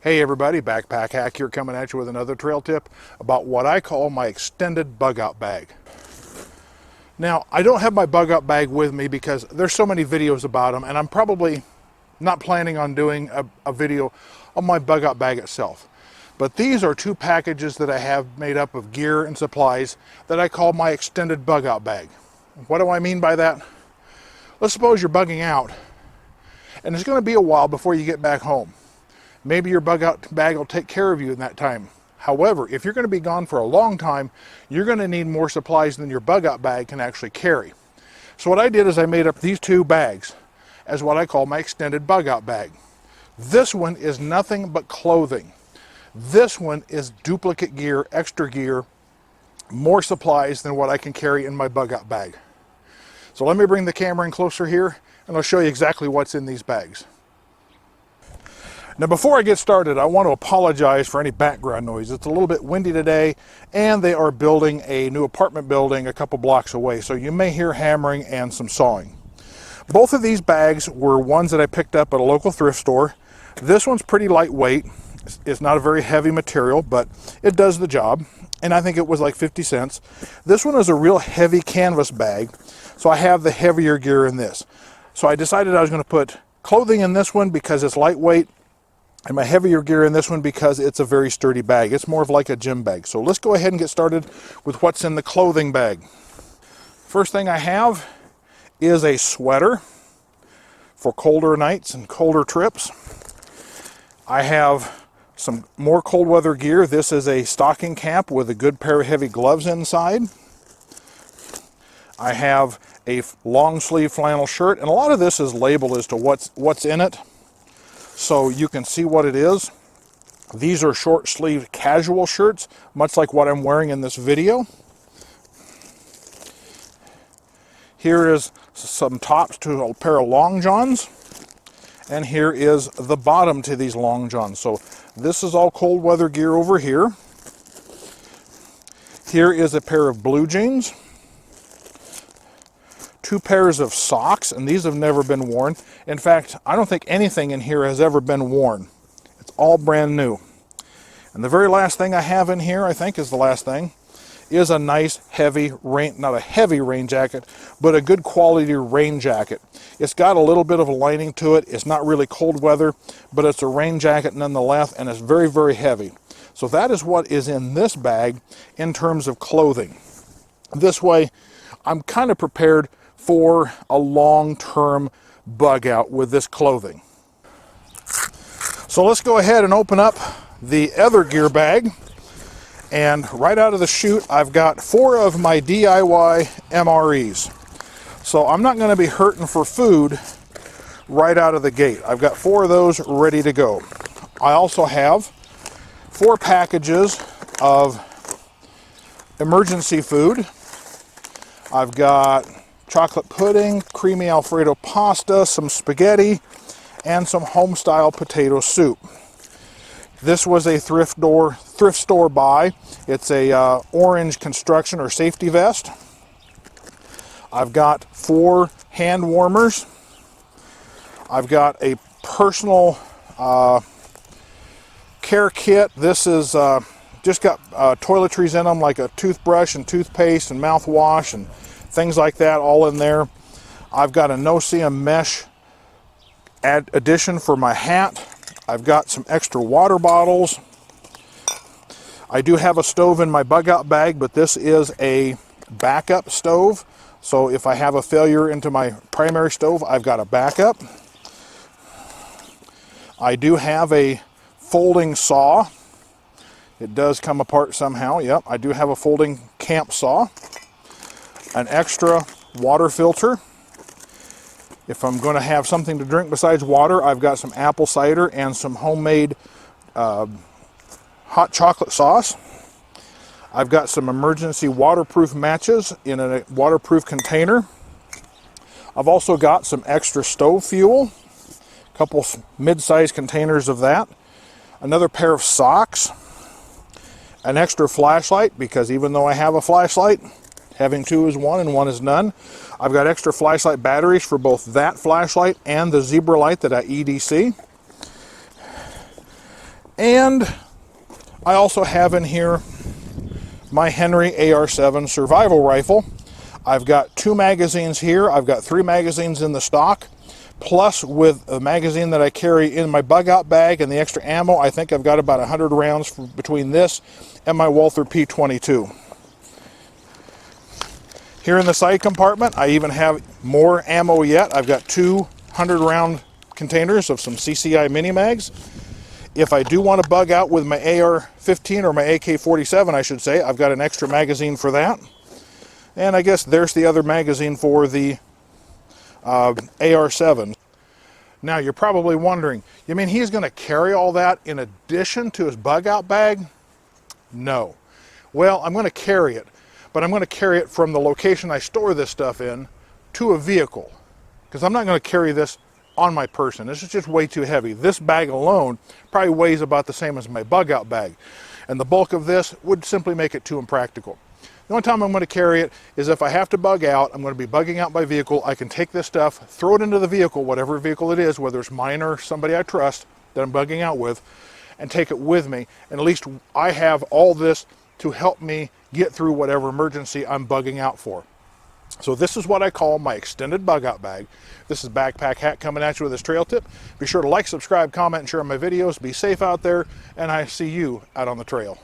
Hey everybody, Backpack Hack here, coming at you with another trail tip about what I call my extended bug-out bag. Now, I don't have my bug-out bag with me because there's so many videos about them, and I'm probably not planning on doing a video on my bug-out bag itself. But these are two packages that I have made up of gear and supplies that I call my extended bug-out bag. What do I mean by that? Let's suppose you're bugging out, and it's going to be a while before you get back home. Maybe your bug-out bag will take care of you in that time. However, if you're going to be gone for a long time, you're going to need more supplies than your bug-out bag can actually carry. So what I did is I made up these two bags as what I call my extended bug-out bag. This one is nothing but clothing. This one is duplicate gear, extra gear, more supplies than what I can carry in my bug-out bag. So let me bring the camera in closer here, and I'll show you exactly what's in these bags. Now before I get started, I want to apologize for any background noise. It's a little bit windy today, and they are building a new apartment building a couple blocks away, so you may hear hammering and some sawing. Both of these bags were ones that I picked up at a local thrift store. This one's pretty lightweight. It's not a very heavy material, but it does the job, and I think it was like 50 cents. This one is a real heavy canvas bag, so I have the heavier gear in this. So I decided I was going to put clothing in this one because it's lightweight, and my heavier gear in this one because it's a very sturdy bag. It's more of like a gym bag. So let's go ahead and get started with what's in the clothing bag. First thing I have is a sweater for colder nights and colder trips. I have some more cold weather gear. This is a stocking cap with a good pair of heavy gloves inside. I have a long sleeve flannel shirt, and a lot of this is labeled as to what's in it, so you can see what it is. These are short sleeved casual shirts, much like what I'm wearing in this video. Here is some tops to a pair of long johns, and here is the bottom to these long johns. So this is all cold weather gear over here. Here is a pair of blue jeans, two pairs of socks, and these have never been worn. In fact, I don't think anything in here has ever been worn. It's all brand new. And the very last thing I have in here, I think is the last thing, is a nice heavy rain, not a heavy rain jacket, but a good quality rain jacket. It's got a little bit of a lining to it. It's not really cold weather, but it's a rain jacket nonetheless, and it's very, very heavy. So that is what is in this bag in terms of clothing. This way, I'm kind of prepared for a long-term bug out with this clothing. So let's go ahead and open up the other gear bag, and right out of the chute I've got 4 of my DIY MREs. So I'm not going to be hurting for food right out of the gate. I've got 4 of those ready to go. I also have 4 packages of emergency food. I've got chocolate pudding, creamy Alfredo pasta, some spaghetti, and some home-style potato soup. This was a thrift store buy. It's a orange construction or safety vest. I've got 4 hand warmers. I've got a personal care kit. This is just got toiletries in them, like a toothbrush and toothpaste and mouthwash and things like that, all in there. I've got a no-seam mesh addition for my hat. I've got some extra water bottles. I do have a stove in my bug-out bag, but this is a backup stove. So if I have a failure into my primary stove, I've got a backup. I do have a folding saw. It does come apart somehow. Yep, I do have a folding camp saw. An extra water filter. If I'm going to have something to drink besides water, I've got some apple cider and some homemade hot chocolate sauce. I've got some emergency waterproof matches in a waterproof container. I've also got some extra stove fuel, a couple mid-sized containers of that, another pair of socks, an extra flashlight, because even though I have a flashlight, having 2 is 1 and 1 is none. I've got extra flashlight batteries for both that flashlight and the zebra light that I EDC. And I also have in here my Henry AR-7 survival rifle. I've got 2 magazines here. I've got 3 magazines in the stock. Plus, with a magazine that I carry in my Bugout bag and the extra ammo, I think I've got about 100 rounds between this and my Walther P22. Here in the side compartment, I even have more ammo yet. I've got 2 100-round containers of some CCI mini mags. If I do want to bug out with my AR-15 or my AK-47, I should say, I've got an extra magazine for that. And I guess there's the other magazine for the AR-7. Now you're probably wondering, you mean he's going to carry all that in addition to his Bugout bag? No. Well, I'm going to carry it, but I'm going to carry it from the location I store this stuff in to a vehicle, because I'm not going to carry this on my person. This is just way too heavy. This bag alone probably weighs about the same as my Bugout bag, and the bulk of this would simply make it too impractical. The only time I'm going to carry it is if I have to bug out. I'm going to be bugging out by vehicle. I can take this stuff, throw it into the vehicle, whatever vehicle it is, whether it's mine or somebody I trust that I'm bugging out with, and take it with me. And at least I have all this to help me get through whatever emergency I'm bugging out for. So this is what I call my extended Bugout bag. This is Backpack Hat coming at you with this trail tip. Be sure to like, subscribe, comment, and share my videos. Be safe out there, and I see you out on the trail.